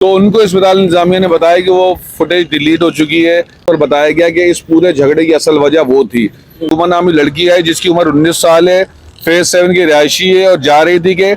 तो उनको अस्पताल इंतजामिया ने बताया कि वो फुटेज डिलीट हो चुकी है और बताया गया कि इस पूरे झगड़े की असल वजह वो थी। सुमन नामी लड़की है जिसकी उम्र 19 साल है, फेज 7 की रिहायशी है और जा रही थी कि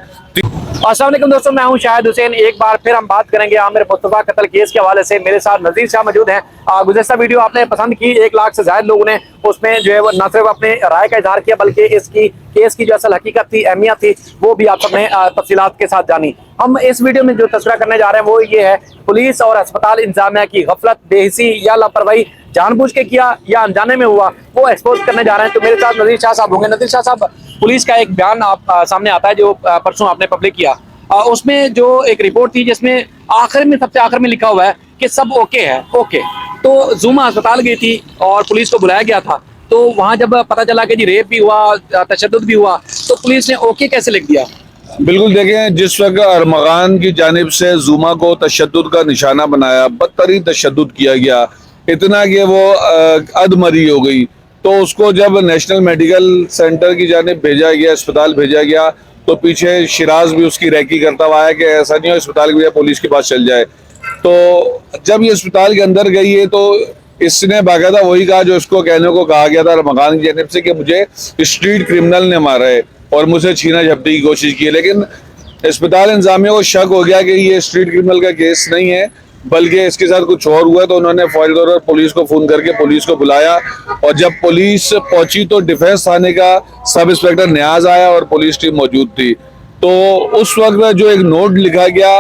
अस्सलाम वालेकुम दोस्तों, मैं हूं शाहिद हुसैन। एक बार फिर हम बात करेंगे आमिर मुस्तफा कत्ल केस के हवाले से। मेरे साथ नज़ीर शाह मौजूद हैं। गुज़श्ता वीडियो आपने पसंद की, 1 लाख से ज्यादा लोगों ने उसमें जो है वो न सिर्फ अपने राय का इजहार किया बल्कि इसकी केस की जो असल हकीकत थी, अहमियत थी, वो भी आप सबने तफसीलात के साथ जानी। हम इस वीडियो में जो तस्करा करने जा रहे हैं वो ये है पुलिस और अस्पताल इंतजामिया की गफलत, बेहिसी या लापरवाही, जानबूझ के किया या अनजाने में हुआ, वो एक्सपोज करने जा रहे हैं। तो मेरे साथ नज़ीर शाह साहब होंगे। नज़ीर शाह साहब, पुलिस का एक बयान आप सामने आता है जो परसों आपने पब्लिक किया। उसमें जो एक रिपोर्ट थी जिसमें आखिर में, सबसे आखिर में लिखा हुआ है कि सब ओके है। ओके, तो जुमा अस्पताल गई थी और पुलिस को बुलाया गया था। तो वहां जब पता चला कि जी रेप भी हुआ, तशद्दुद भी हुआ, तो पुलिस ने ओके कैसे लिख दिया? बिल्कुल देखें, जिस वक्त अरमगान की जानिब से जुमा को तशद्दुद का निशाना बनाया, बदतरीन तशद्दुद किया गया, इतना कि वो अधमरी हो गई, तो उसको जब नेशनल मेडिकल सेंटर की जानिब भेजा गया, अस्पताल भेजा गया, तो पीछे शिराज भी उसकी रैकी करता हुआ है कि ऐसा नहीं हो अस्पताल के बजाय पुलिस के पास चल जाए। तो जब ये अस्पताल के अंदर गई है तो इसने बाकायदा वही कहा जो इसको कहने को कहा गया था अरमगान की जानिब से कि मुझे स्ट्रीट क्रिमिनल ने मारा है और मुझे छीना झपटी की कोशिश की है। लेकिन अस्पताल इंतजामिया को शक हो गया कि ये स्ट्रीट क्रिमिनल का केस नहीं है बल्कि इसके साथ कुछ और हुआ, तो उन्होंने फौरी तौर पर पुलिस को फोन करके पुलिस को बुलाया। और जब पुलिस पहुंची तो डिफेंस थाने का सब इंस्पेक्टर न्याज आया और पुलिस टीम मौजूद थी। तो उस वक्त जो एक नोट लिखा गया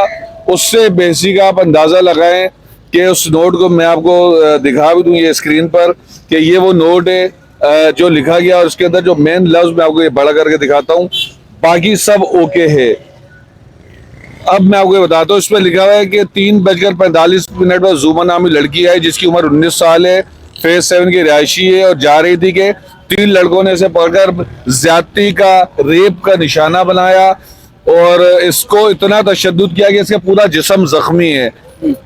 उससे बेसिक आप अंदाजा लगाएं कि उस नोट को मैं आपको दिखा भी दूं ये स्क्रीन पर कि ये वो नोट है जो लिखा गया, और उसके अंदर जो मेन लफ्ज मैं आपको ये बड़ा करके दिखाता हूँ, बाकी सब ओके है। अब मैं आपको बताता हूँ, इसमें लिखा हुआ है कि 3:45 पर जुमा नामी लड़की है जिसकी उम्र 19 साल है, फेज 7 की रिहायशी है और जा रही थी कि 3 लड़कों ने इसे पकड़कर ज्यादती का, रेप का निशाना बनाया और इसको इतना तशद्दुद किया कि इसका पूरा जिस्म जख्मी है।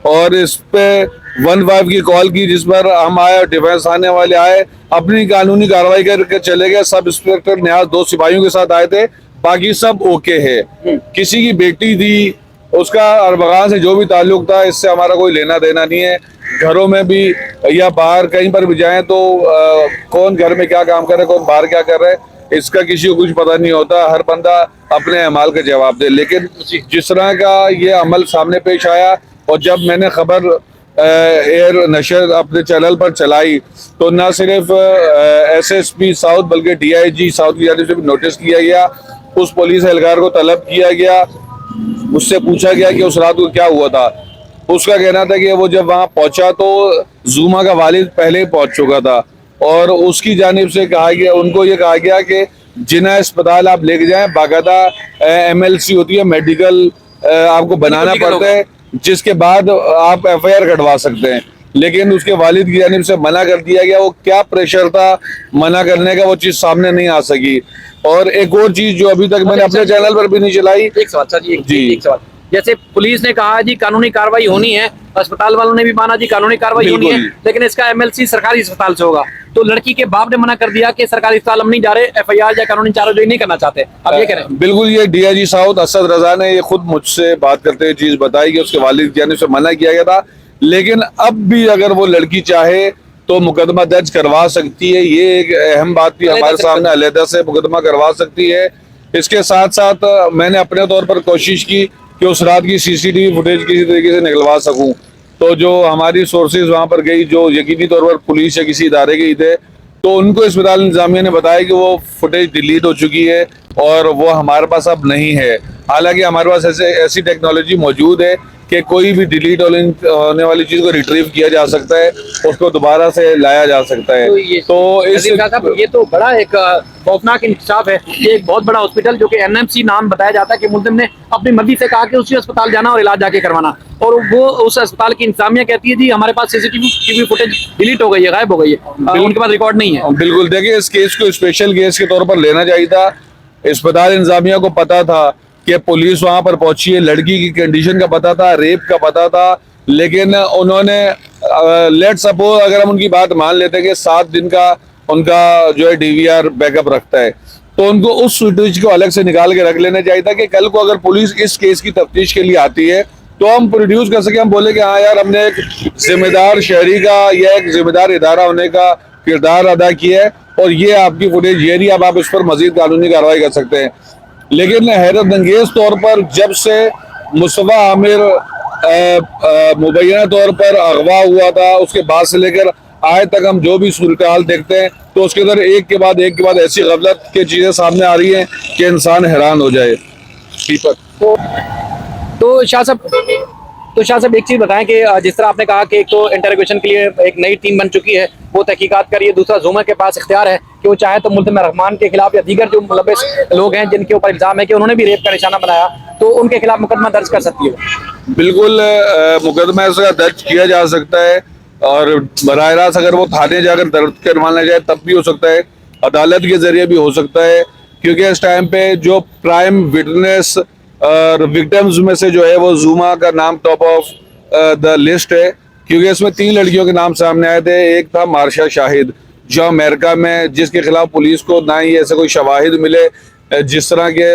और इस पे 115 की कॉल की जिस पर हम आए और डिफेंस थाने वाले आए, अपनी कानूनी कार्रवाई करके चले गए। सब इंस्पेक्टर न्याज 2 सिपाहियों के साथ आए थे, बाकी सब ओके है। किसी की बेटी थी, उसका अरबगान से जो भी ताल्लुक था इससे हमारा कोई लेना देना नहीं है। घरों में भी या बाहर कहीं पर भी जाएं तो कौन घर में क्या काम कर रहा है, कौन बाहर क्या कर रहा है, इसका किसी को कुछ पता नहीं होता। हर बंदा अपने अमाल का जवाब दे। लेकिन जिस तरह का ये अमल सामने पेश आया और जब मैंने खबर एयर नशर अपने चैनल पर चलाई तो न सिर्फ SSP साउथ बल्कि DIG साउथ की जानिब से भी नोटिस किया गया। उस पुलिस एहलकार को तलब किया गया, उससे पूछा गया कि उस रात को क्या हुआ था। उसका कहना था कि वो जब वहां पहुंचा तो जुमा का वालिद पहले ही पहुंच चुका था और उसकी जानिब से कहा गया, उनको ये कहा गया कि जिन्ना अस्पताल आप लेके जाएं, बाकायदा MLC होती है, मेडिकल आपको बनाना पड़ता है, जिसके बाद आप FIR कटवा सकते हैं। लेकिन उसके वालिद की जानिब से मना कर दिया गया। वो क्या प्रेशर था मना करने का, वो चीज सामने नहीं आ सकी। और एक और चीज जो अभी तक मैंने अपने चैनल पर भी नहीं चलाई। एक सवाल सर जी, एक सवाल। जैसे पुलिस ने कहा जी कानूनी कार्रवाई होनी है, अस्पताल वालों ने भी माना जी कानूनी कार्रवाई होनी है, लेकिन इसका MLC सरकारी अस्पताल से होगा। तो लड़की के बाप ने मना कर दिया कि सरकारी अस्पताल हम नहीं जा रहे, FIR या कानूनी चाराजोई नहीं करना चाहते। अब ये कह रहे हैं। बिल्कुल, ये DIG साउथ असद रजा ने ये खुद मुझसे बात करते हुए चीज बताई कि उसके वालिद की जानिब से मना किया गया था। लेकिन अब भी अगर वो लड़की चाहे तो मुकदमा दर्ज करवा सकती है। ये एक अहम बात थी हमारे सामने, अलहदा से मुकदमा करवा सकती है। इसके साथ साथ मैंने अपने तौर पर कोशिश की कि उस रात की CCTV फुटेज किसी तरीके से निकलवा सकूं। तो जो हमारी सोर्सेज वहां पर गई, जो यकीनी तौर पर पुलिस या किसी इदारे के थे, तो उनको अस्पताल इंतजामिया ने बताया कि वो फुटेज डिलीट हो चुकी है और वो हमारे पास अब नहीं है। हालांकि हमारे पास ऐसी टेक्नोलॉजी मौजूद है कि कोई भी डिलीट होने वाली चीज को रिट्रीव किया जा सकता है, उसको दोबारा से लाया जा सकता है। तो इस ये तो बड़ा एक खौफनाक इंकशाफ है कि एक बहुत बड़ा हॉस्पिटल जो कि NMC नाम बताया जाता है कि मुल्जिम ने अपनी मर्जी से कहा कि उसी अस्पताल जाना और इलाज जाके करवाना, और वो उस अस्पताल की इंतजामिया कहती है जी हमारे पास CCTV फुटेज डिलीट हो गई है, गायब हो गई है, उनके पास रिकॉर्ड नहीं है। बिल्कुल, देखिए इस केस को स्पेशल केस के तौर पर लेना चाहिए था। अस्पताल इंतजामिया को पता था कि पुलिस वहां पर पहुंची है, लड़की की कंडीशन का पता था, रेप का पता था, लेकिन उन्होंने लेट सपोज अगर हम उनकी बात मान लेते हैं कि 7 दिन का उनका जो है DVR बैकअप रखता है, तो उनको उस फुटेज को अलग से निकाल के रख लेना चाहिए था कि कल को अगर पुलिस इस केस की तफ्तीश के लिए आती है तो हम प्रोड्यूस कर सके, हम बोले कि हाँ यार हमने एक जिम्मेदार शहरी का या एक जिम्मेदार इदारा होने का किरदार अदा किया है और ये आपकी फुटेज ये रही, अब आप इस पर मजीद कानूनी कार्रवाई कर सकते हैं। लेकिन हैरत अंगेज तौर पर जब से मुस्तफ़ा आमिर मुबैना तौर पर अगवा हुआ था, उसके बाद से लेकर आज तक हम जो भी सूरत हाल देखते हैं तो उसके अंदर एक के बाद ऐसी गफलत की चीज़ें सामने आ रही हैं कि इंसान हैरान हो जाए। दीपक तो शाह साहब एक चीज बताएं कि जिस तरह आपने कहा कि एक तो इंटरोगेशन के लिए एक नई टीम बन चुकी है, वो तहकीकात कर रही है, दूसरा ज़ूमर के पास इख्तियार है कि वो चाहे तो मुल्ज़िम रहमान के खिलाफ या दीगर जो मुलविस लोग हैं जिनके ऊपर इल्ज़ाम है कि उन्होंने भी रेप का निशाना बनाया, तो उनके खिलाफ मुकदमा दर्ज कर सकती है। बिल्कुल मुकदमा ऐसा दर्ज किया जा सकता है और बराह रास्त अगर वो थाने जाकर दर्ज करवाना जाए तब भी हो सकता है, अदालत के जरिए भी हो सकता है, क्योंकि इस टाइम पे जो प्राइम विटनेस और विक्टिम्स में से जो है वो ज़ूमा का नाम टॉप ऑफ द लिस्ट है, क्योंकि इसमें 3 लड़कियों के नाम सामने आए थे। एक था मार्शा शाहिद जो अमेरिका में, जिसके खिलाफ पुलिस को ना ही ऐसे कोई शवाहिद मिले, जिस तरह के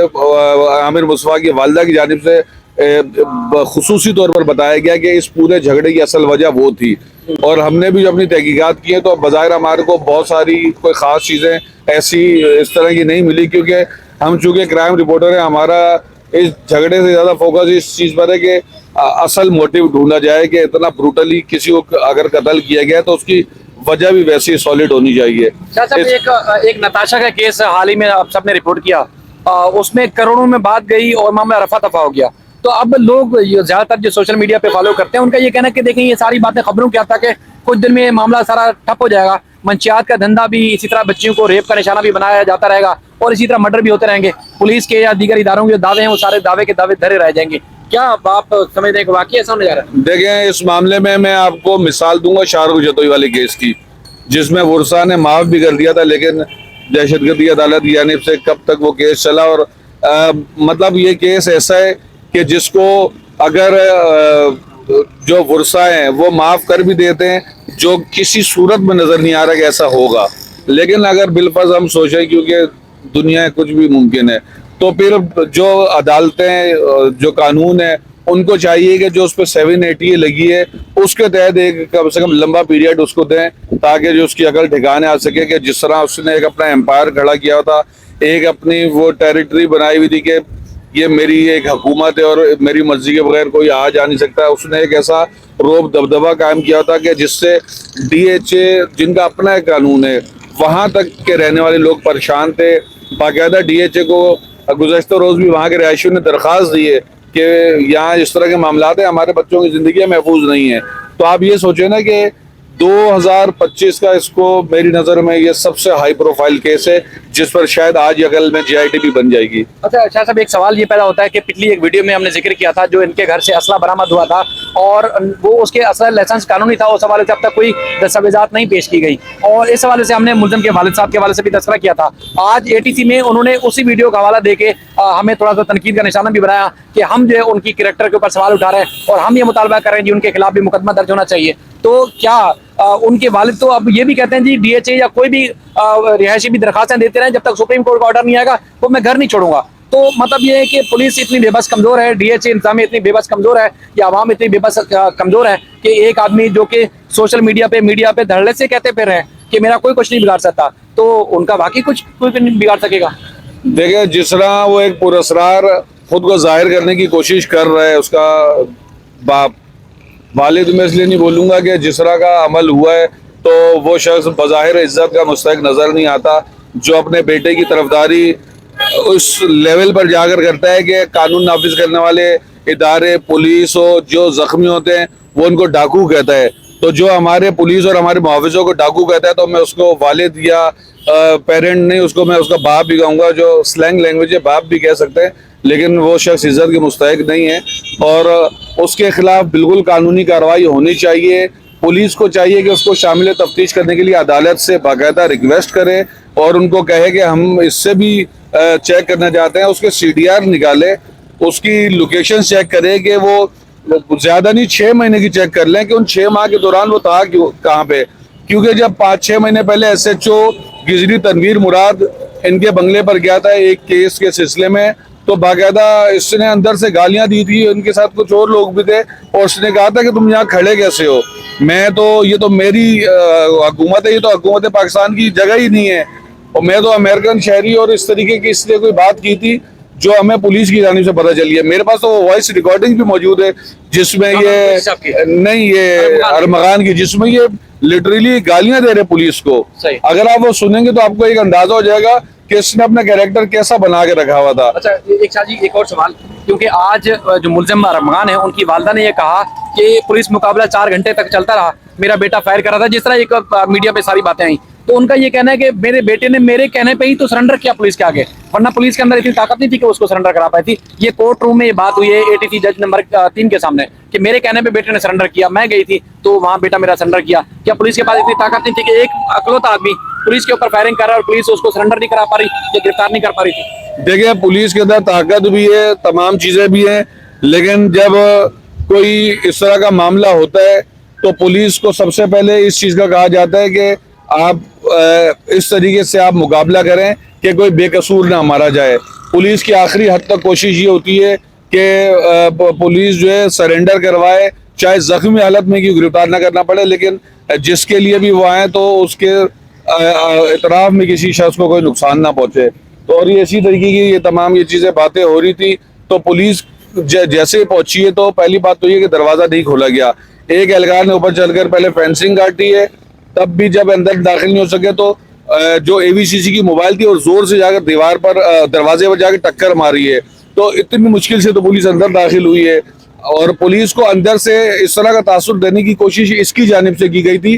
आमिर मुस्तफ़ा की वालदा की जानिब से खुसूसी तौर पर बताया गया कि इस पूरे झगड़े की असल वजह वो थी। और हमने भी अपनी तहकीकात की है तो बज़ाहिर हमारे को बहुत सारी कोई ख़ास चीज़ें ऐसी इस तरह की नहीं मिली, क्योंकि हम चूँकि क्राइम रिपोर्टर हैं, हमारा इस झगड़े से ज़्यादा फोकस इस चीज़ पर है कि असल मोटिव ढूंढा जाए कि इतना ब्रूटली किसी को अगर कत्ल किया गया तो उसकी वजह भी वैसी सॉलिड होनी चाहिए। शाह साहब एक नताशा का केस हाल ही में आप सबने रिपोर्ट किया, उसमें करोड़ों में बात गई और मामला रफा दफा हो गया। तो अब लोग ज्यादातर जो सोशल मीडिया पे फॉलो करते हैं उनका ये कहना है कि देखें ये सारी बातें खबरों क्या था कि कुछ दिन में मामला सारा ठप हो जाएगा, मंशियात का धंधा भी इसी तरह बच्चियों को रेप का निशाना भी बनाया जाता रहेगा और इसी तरह मर्डर भी होते रहेंगे, पुलिस के या दीगर इदारों के जो दावे हैं वो सारे दावे के दावे धरे रह जाएंगे। क्या आप समझते हैं कि वाकई ऐसा होने जा रहा है? देखें, इस मामले में मैं आपको मिसाल दूंगा शाहरुख जतोई वाले केस की, जिसमें वुरसा ने माफ भी कर दिया था, लेकिन दहशतगर्दी अदालत की जानिब से कब तक वो केस चला। और मतलब ये केस ऐसा है कि जिसको अगर जो वुरसा हैं वो माफ कर भी देते हैं, जो किसी सूरत में नजर नहीं आ रहा कि ऐसा होगा, लेकिन अगर बिलफर्ज हम सोचें क्योंकि दुनिया कुछ भी मुमकिन है, तो फिर जो अदालतें जो कानून है उनको चाहिए कि जो उस पर 780 लगी है उसके तहत एक कम से कम लंबा पीरियड उसको दें, ताकि जो उसकी अकल ठिकाने आ सके कि जिस तरह उसने एक अपना एम्पायर खड़ा किया था, एक अपनी वो टेरिटरी बनाई हुई थी कि ये मेरी एक हुकूमत है और मेरी मर्जी के बगैर कोई आ जा नहीं सकता। उसने एक ऐसा रोब दबदबा कायम किया था कि जिससे DHA जिनका अपना एक कानून है वहाँ तक के रहने वाले लोग परेशान थे। बाकायदा DHA को गुज़श्ता रोज़ भी वहाँ के रहायशियों ने दरख्वास्त दी है कि यहाँ इस तरह के मामला है, हमारे बच्चों की ज़िंदगी महफूज नहीं है। तो आप ये सोचें ना कि 2025 का इसको मेरी नज़र में ये सबसे हाई प्रोफाइल केस है जिस पर शायद आज या कल में JIT भी बन जाएगी। अच्छा शाह साहब, एक सवाल ये पैदा होता है कि पिछली एक वीडियो में हमने जिक्र किया था जो इनके घर से असला बरामद हुआ था और वो उसके असला लाइसेंस कानूनी था, उस हवाले से अब तक कोई दस्तावेजात नहीं पेश की गई और इस हवाले से हमने मुल्ज़िम के वालिद साहब के हवाले से भी तस्करा किया था। आज ATC में उन्होंने उसी वीडियो का हवाला दे के हमें थोड़ा सा तनकीद का निशाना भी बनाया कि हम जो है उनकी कैरेक्टर के ऊपर सवाल उठा रहे हैं और हम ये मुतालबा कर रहे हैं जी उनके खिलाफ भी मुकदमा दर्ज होना चाहिए। तो क्या उनके वालिद तो अब ये भी कहते हैं जी DHA या कोई भी रिहायशी भी दरखास्तें देते रहे, जब तक सुप्रीम कोर्ट का ऑर्डर नहीं आएगा तो मैं घर नहीं छोड़ूंगा। तो मतलब ये है कि पुलिस इतनी बेबस कमजोर है, DHA इंतजामिया इतनी बेबस कमजोर है या आवाम इतनी बेबस कमजोर है कि एक आदमी जो कि सोशल मीडिया पे धड़ल्ले से कहते फिर रहे हैं कि मेरा कोई कुछ नहीं बिगाड़ सकता, तो उनका बाकी कुछ कोई नहीं बिगाड़ सकेगा। देखिए, जिस तरह वो एक पुरस्कार खुद को जाहिर करने की कोशिश कर रहा है उसका बाप, वालिद में इसलिए नहीं बोलूँगा कि जिस तरह का अमल हुआ है तो वो शख्स बज़ाहिर इज्जत का मुस्तहिक नज़र नहीं आता, जो अपने बेटे की तरफदारी उस लेवल पर जाकर करता है कि कानून नाफिज करने वाले इदारे पुलिस हो जो ज़ख्मी होते हैं वो उनको डाकू कहता है। तो जो हमारे पुलिस और हमारे मुहाफ़िज़ों को डाकू कहता है तो मैं उसको वालिद या पेरेंट नहीं, उसको मैं उसका बाप भी कहूँगा, जो स्लैंग लैंग्वेज है बाप भी कह सकते हैं, लेकिन वो शख्स इज्जत के मुस्तहिक नहीं है और उसके खिलाफ बिल्कुल कानूनी कार्रवाई होनी चाहिए। पुलिस को चाहिए कि उसको शामिल तफ्तीश करने के लिए अदालत से बाकायदा रिक्वेस्ट करें और उनको कहे कि हम इससे भी चेक करना चाहते हैं, उसके CDR निकाले, उसकी लोकेशन चेक करें कि वो ज़्यादा नहीं 6 महीने की चेक कर लें कि उन 6 माह के दौरान वो था कहाँ पे, क्योंकि जब 5-6 महीने पहले SHO गिजरी तनवीर मुराद इनके बंगले पर गया था एक केस के सिलसिले में तो बाकायदा इसने अंदर से गालियां दी थी, उनके साथ कुछ और लोग भी थे, और उसने कहा था कि तुम यहाँ खड़े कैसे हो, मैं तो, ये तो मेरी हुकूमत है, ये तो हुकूमत पाकिस्तान की जगह ही नहीं है, और मैं तो अमेरिकन शहरी, और इस तरीके की इसने कोई बात की थी जो हमें पुलिस की जानिब से पता चली है। मेरे पास तो वॉइस रिकॉर्डिंग भी मौजूद है जिसमें ये नहीं, ये अरमगान की, जिसमें ये लिटरली गालियां दे रहे पुलिस को। सही। अगर आप वो सुनेंगे तो आपको एक अंदाजा हो जाएगा कि इसने अपना कैरेक्टर कैसा बना के रखा हुआ था। अच्छा, एक शाह जी एक और सवाल, क्योंकि आज जो मुलजिम अरमान है उनकी वालदा ने यह कहा कि पुलिस मुकाबला 4 घंटे तक चलता रहा, मेरा बेटा फायर कर रहा था, जिस तरह एक मीडिया पे सारी बातें आई, तो उनका ये कहना है कि मेरे बेटे ने मेरे कहने पे ही तो सरेंडर किया पुलिस के आगे, वरना पुलिस के अंदर इतनी ताकत नहीं थी कि उसको सरेंडर करा पाई थी। ये कोर्ट रूम में ये बात हुई है एटीसी जज नंबर 3 के सामने कि मेरे कहने पे बेटे ने सरेंडर किया, मैं गई थी तो वहाँ बेटा मेरा सरेंडर किया। क्या पुलिस के पास इतनी ताकत नहीं थी कि एक अकलौता आदमी पुलिस के ऊपर फायरिंग कर रहा है और पुलिस उसको सरेंडर नहीं करा पा रही या गिरफ्तार नहीं कर पा रही थी? देखिए, पुलिस के अंदर ताकत भी है, तमाम चीजें भी हैं, लेकिन जब कोई इस तरह का मामला होता है तो पुलिस को सबसे पहले इस चीज का कहा जाता है कि आप इस तरीके से आप मुकाबला करें कि कोई बेकसूर ना मारा जाए। पुलिस की आखिरी हद तक कोशिश ये होती है कि पुलिस जो है सरेंडर करवाए, चाहे जख्मी हालत में क्यों गिरफ्तार ना करना पड़े, लेकिन जिसके लिए भी वो आए तो उसके इतराफ में किसी शख्स को कोई नुकसान ना पहुंचे। तो और ये इसी तरीके की ये तमाम ये चीजें बातें हो रही थी, तो पुलिस जैसे पहुंची है तो पहली बात तो ये कि दरवाजा नहीं खोला गया। एक एहलकार ने ऊपर चलकर पहले फेंसिंग काटी है, तब भी जब अंदर दाखिल नहीं हो सके तो जो एवीसीसी की मोबाइल थी और जोर से जाकर दीवार पर दरवाजे पर जाकर टक्कर मारी है। तो इतनी मुश्किल से तो पुलिस अंदर दाखिल हुई है, और पुलिस को अंदर से इस तरह का तासुर देने की कोशिश इसकी जानिब से की गई थी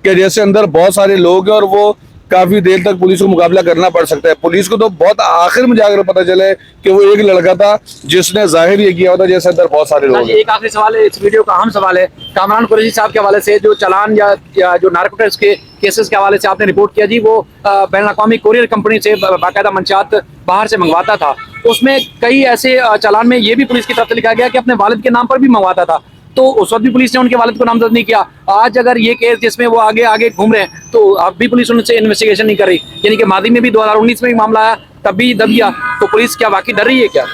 कि जैसे अंदर बहुत सारे लोग हैं और वो काफी देर तक पुलिस को मुकाबला करना पड़ सकता है। पुलिस को तो बहुत आखिर में जाकर पता चले कि वो एक लड़का था जिसने जाहिर ये किया होता जैसे अंदर बहुत सारे लोग हैं। एक आखिरी सवाल है, इस वीडियो का अहम सवाल है, कामरान कुरैशी साहब के हवाले से जो चालान या जो नारकोटिक्स के केसेस के हवाले से आपने रिपोर्ट किया जी, वो बैनुल-अक़वामी कोरियर कंपनी से बाकायदा मंशियात बाहर से मंगवाता था, उसमें कई ऐसे चालान में ये भी पुलिस की तरफ से लिखा गया कि अपने वालिद के नाम पर भी मंगवाता था, तो उस वक्त भी पुलिस ने उनके वालिद को नामजद नहीं किया। आज अगर ये केस जिसमें वो आगे आगे घूम रहे हैं तो अब भी पुलिस उनसे इन्वेस्टिगेशन नहीं कर रही, यानी कि मादी में भी 2019 में भी मामला आया तब भी दब गया, तो पुलिस क्या वाकई डर रही है क्या?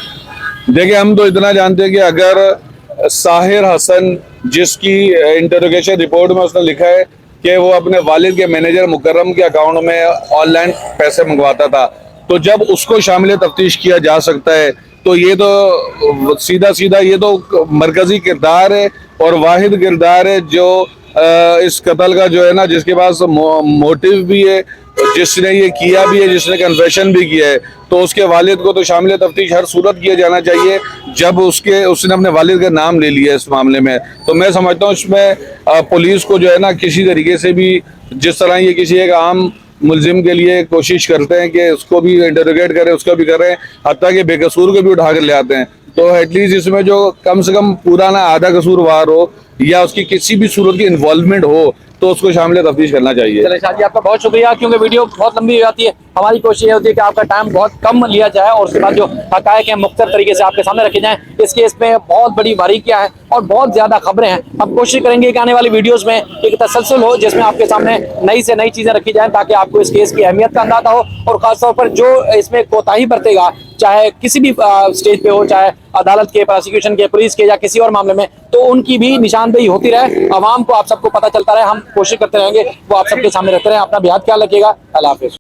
देखिए, हम तो इतना जानते हैं कि अगर साहिर हसन, जिसकी इंटरोगेशन रिपोर्ट में उसने लिखा है कि वो अपने वालिद के मैनेजर मुकर्रम के अकाउंट में ऑनलाइन पैसे मंगवाता था, तो जब उसको शामिल तफ्तीश किया जा सकता है तो ये तो सीधा सीधा ये तो मरकजी किरदार है और वाहिद किरदार है जो इस कत्ल का जो है ना, जिसके पास मोटिव भी है, जिसने ये किया भी है, जिसने कन्फेशन भी किया है, तो उसके वालिद को तो शामिल तफ्तीश हर सूरत किया जाना चाहिए जब उसने अपने वालिद का नाम ले लिया इस मामले में। तो मैं समझता हूँ इसमें पुलिस को जो है ना किसी तरीके से भी, जिस तरह ये किसी एक आम मुलजिम के लिए कोशिश करते हैं कि उसको भी इंटरोगेट करें, उसको भी करें, हत्ता कि बेकसूर को भी उठा कर ले आते हैं, तो एटलीस्ट इसमें जो कम से कम पूरा ना आधा कसूरवार हो या उसकी किसी भी सूरत की इन्वॉल्वमेंट हो तो उसको शामिल तफ्तीश करना चाहिए। चलिए शाह जी, आपका बहुत शुक्रिया, क्योंकि वीडियो बहुत लंबी हो जाती है, हमारी कोशिश ये होती है कि आपका टाइम बहुत कम लिया जाए और उसके बाद जो हकायक हैं मुख्तलिफ तरीके से आपके सामने रखे जाएं। इस केस में बहुत बड़ी बारीकियां हैं और बहुत ज़्यादा खबरें हैं। हम कोशिश करेंगे कि आने वाली वीडियोस में एक तसलसल हो जिसमें आपके सामने नई से नई चीज़ें रखी जाएँ ताकि आपको इस केस की अहमियत का अंदाजा हो, और ख़ासतौर पर जो इसमें कोताही बरतेगा, चाहे किसी भी स्टेज पे हो, चाहे अदालत के, प्रोसिक्यूशन के, पुलिस के या किसी और मामले में, तो उनकी भी निशानदेही होती रहे, आवाम को आप सबको पता चलता रहे। हम कोशिश करते रहेंगे वो आप सबके सामने रखते रहे। अपना बेहद ख्याल रखिएगा। अल्लाह हाफिज़।